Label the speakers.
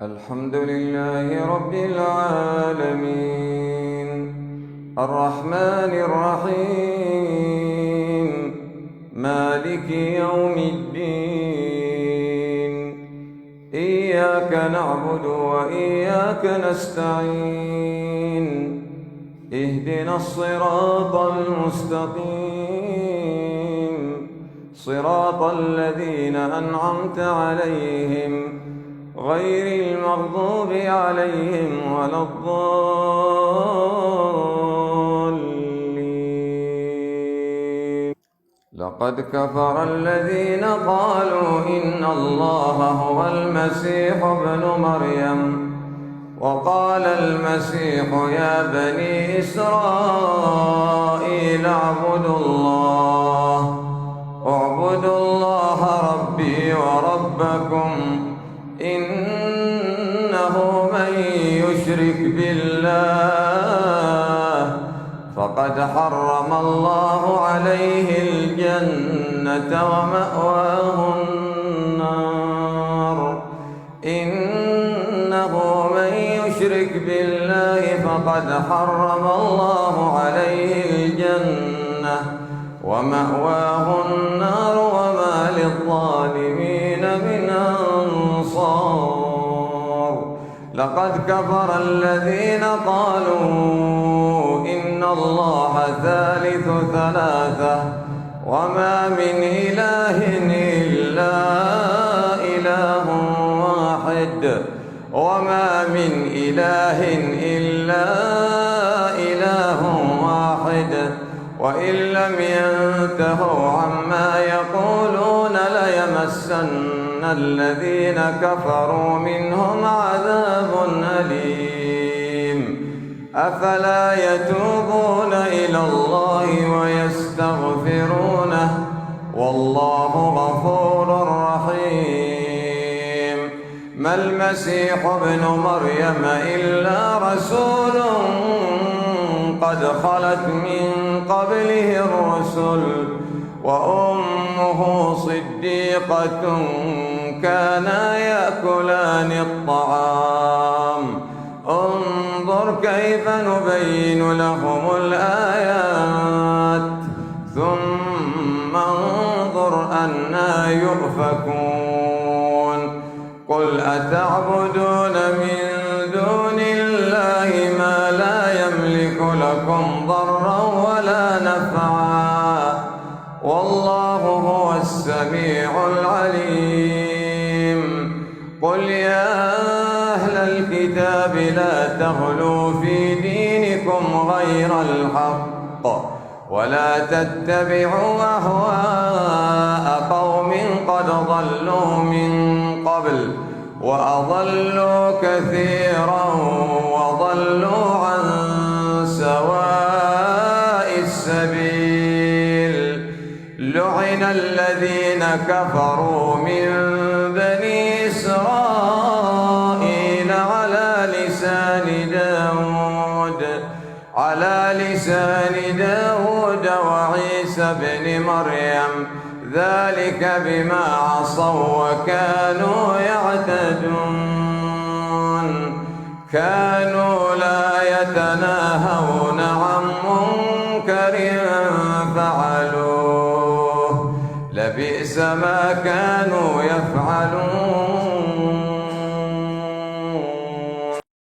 Speaker 1: الحمد لله رب العالمين الرحمن الرحيم مالك يوم الدين إياك نعبد وإياك نستعين اهدنا الصراط المستقيم صراط الذين أنعمت عليهم غير المغضوب عليهم ولا الضالين. لقد كفر الذين قالوا إن الله هو المسيح ابن مريم وقال المسيح يا بني إسرائيل اعبدوا الله ربي وربكم إنه من يشرك بالله فقد حرم الله عليه الجنة ومأواه النار إنه من يشرك بالله فقد حرم الله عليه الجنة ومأواه النار وما للظالمين من أنصار. لقد كفر الذين قالوا إن الله ثالث ثلاثة وما من إله إلا إله واحد وإن لم ينتهوا عما يقولون ليمسن الذين كفروا منهم عذاب أليم. أفلا يتوبون إلى الله ويستغفرونه والله غفور رحيم. ما المسيح ابن مريم إلا رسول قد خلت من قبله الرسل وأمه صديقة كانا يأكلان الطعام انظر كيف نبين لهم الآيات ثم انظر أنى يؤفكون. قل أتعبدون من دون الله ما لا يملك لكم ضرا ولا نفعا والله هو السميع العليم. قل يا أهل الكتاب لا تغلوا في دينكم غير الحق ولا تتبعوا أهواء قوم قد ضلوا من قبل وأضلوا كثيرا وضلوا عن سواء السبيل. لعن الذين كفروا من بني إسرائيل على لسان داود وعيسى بن مريم ذلك بما عصوا وكانوا يعتدون. كانوا